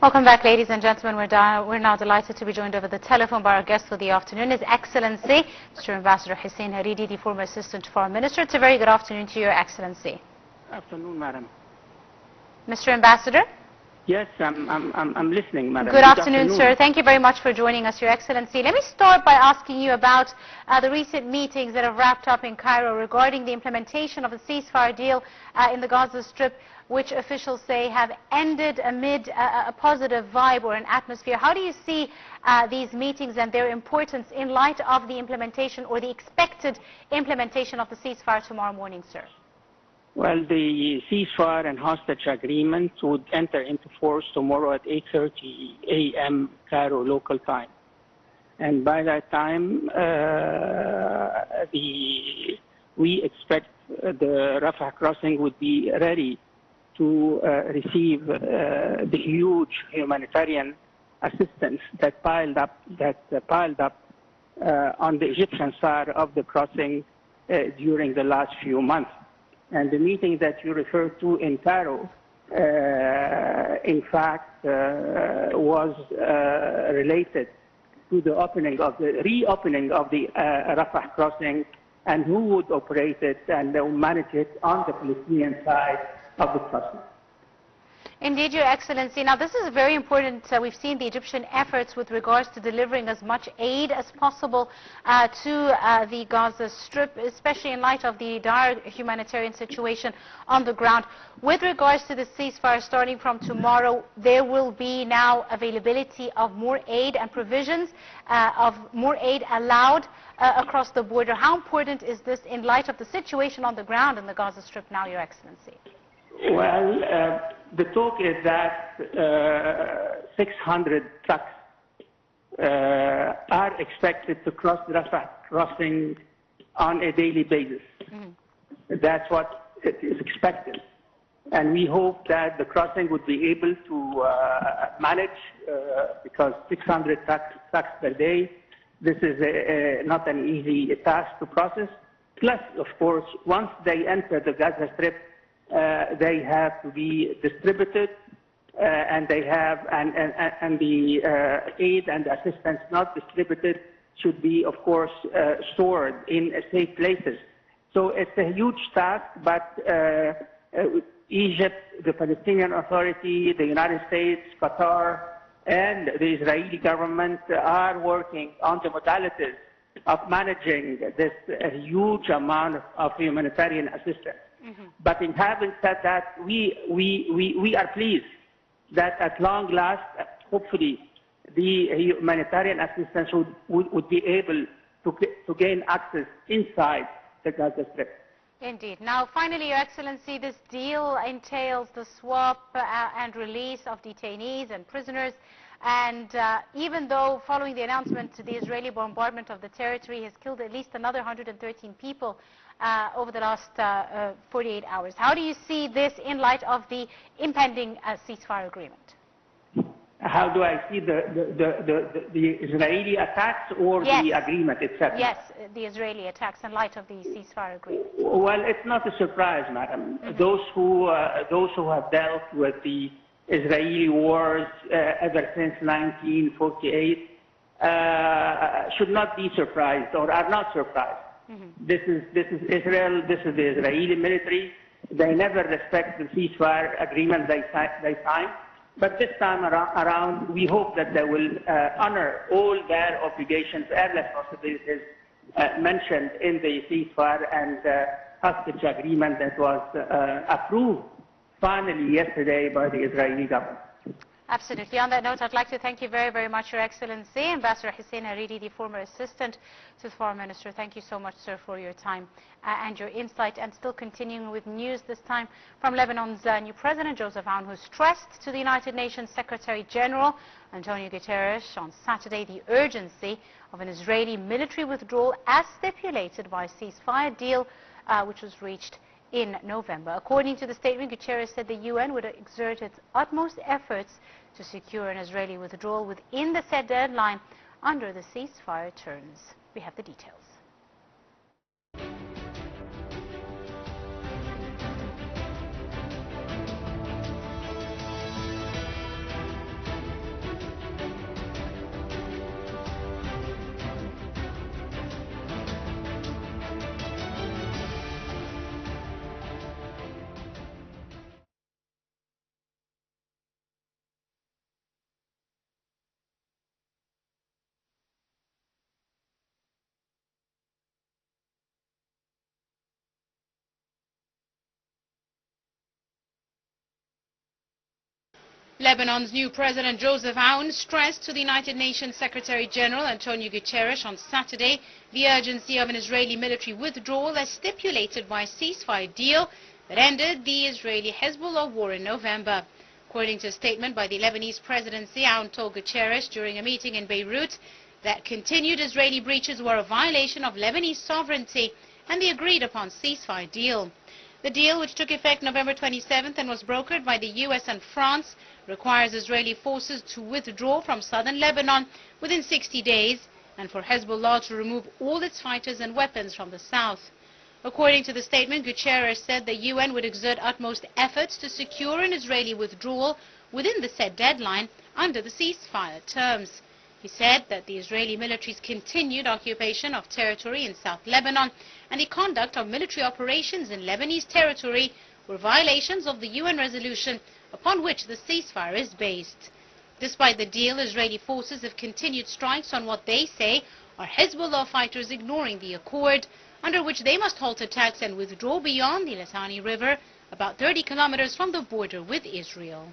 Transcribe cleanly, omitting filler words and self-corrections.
Welcome back, ladies and gentlemen. We're now delighted to be joined over the telephone by our guest for the afternoon, His Excellency, Mr. Ambassador Hussein Hareedy, the former Assistant Foreign Minister. It's a very good afternoon to Your Excellency. Afternoon, madam. Mr. Ambassador? Yes, I'm listening, madam. Good afternoon, sir. Thank you very much for joining us, Your Excellency. Let me start by asking you about the recent meetings that have wrapped up in Cairo regarding the implementation of the ceasefire deal in the Gaza Strip, which officials say have ended amid a positive vibe or an atmosphere. How do you see these meetings and their importance in light of the implementation or the expected implementation of the ceasefire tomorrow morning, sir? Well, the ceasefire and hostage agreement would enter into force tomorrow at 8:30 a.m. Cairo local time. And by that time, we expect the Rafah crossing would be ready to receive the huge humanitarian assistance that piled up on the Egyptian side of the crossing during the last few months. And the meeting that you referred to in Cairo, in fact, was related to the reopening of the Rafah crossing and who would operate it and manage it on the Palestinian side of the crossing. Indeed, Your Excellency. Now, this is very important. We've seen the Egyptian efforts with regards to delivering as much aid as possible to the Gaza Strip, especially in light of the dire humanitarian situation on the ground. With regards to the ceasefire starting from tomorrow, there will be now availability of more aid and provisions of more aid allowed across the border. How important is this in light of the situation on the ground in the Gaza Strip now, Your Excellency? Well, the talk is that 600 trucks are expected to cross the Rafah crossing on a daily basis. That's what is expected. And we hope that the crossing would be able to manage, because 600 trucks per day, this is not an easy task to process. Plus, of course, once they enter the Gaza Strip, they have to be distributed, and they have and the aid and assistance not distributed should be, of course, stored in safe places. So it's a huge task, but Egypt, the Palestinian Authority, the United States, Qatar, and the Israeli government are working on the modalities of managing this huge amount of humanitarian assistance. But in having said that, we are pleased that at long last, hopefully, the humanitarian assistance would be able to gain access inside the Gaza Strip. Indeed. Now, finally, Your Excellency, this deal entails the swap and release of detainees and prisoners. And even though following the announcement, the Israeli bombardment of the territory has killed at least another 113 people over the last 48 hours. How do you see this in light of the impending ceasefire agreement? How do I see the Israeli attacks or the agreement itself? Yes, the Israeli attacks in light of the ceasefire agreement. Well, it's not a surprise, madam. Those who have dealt with the Israeli wars ever since 1948 should not be surprised or are not surprised. This is Israel. This is the Israeli military. They never respect the ceasefire agreement they signed. But this time around, we hope that they will honor all their obligations and responsibilities mentioned in the ceasefire and hostage agreement that was approved finally yesterday by the Israeli government. Absolutely. On that note, I'd like to thank you very, very much, Your Excellency, Ambassador Hussein Hareedy, the former Assistant to the Foreign Minister. Thank you so much, sir, for your time and your insight. And still continuing with news, this time from Lebanon's new President, Joseph Aoun, who stressed to the United Nations Secretary General Antonio Guterres on Saturday the urgency of an Israeli military withdrawal as stipulated by a ceasefire deal which was reached in November. According to the statement, Guterres said the UN would exert its utmost efforts to secure an Israeli withdrawal within the set deadline under the ceasefire terms. We have the details. Lebanon's new President Joseph Aoun stressed to the United Nations Secretary General Antonio Guterres on Saturday the urgency of an Israeli military withdrawal as stipulated by a ceasefire deal that ended the Israeli-Hezbollah war in November. According to a statement by the Lebanese presidency, Aoun told Guterres during a meeting in Beirut that continued Israeli breaches were a violation of Lebanese sovereignty and the agreed-upon ceasefire deal. The deal, which took effect November 27th and was brokered by the US and France, requires Israeli forces to withdraw from southern Lebanon within 60 days and for Hezbollah to remove all its fighters and weapons from the south. According to the statement, Guterres said the UN would exert utmost efforts to secure an Israeli withdrawal within the set deadline under the ceasefire terms. He said that the Israeli military's continued occupation of territory in South Lebanon and the conduct of military operations in Lebanese territory were violations of the UN resolution upon which the ceasefire is based. Despite the deal, Israeli forces have continued strikes on what they say are Hezbollah fighters ignoring the accord, under which they must halt attacks and withdraw beyond the Litani River, about 30 kilometers from the border with Israel.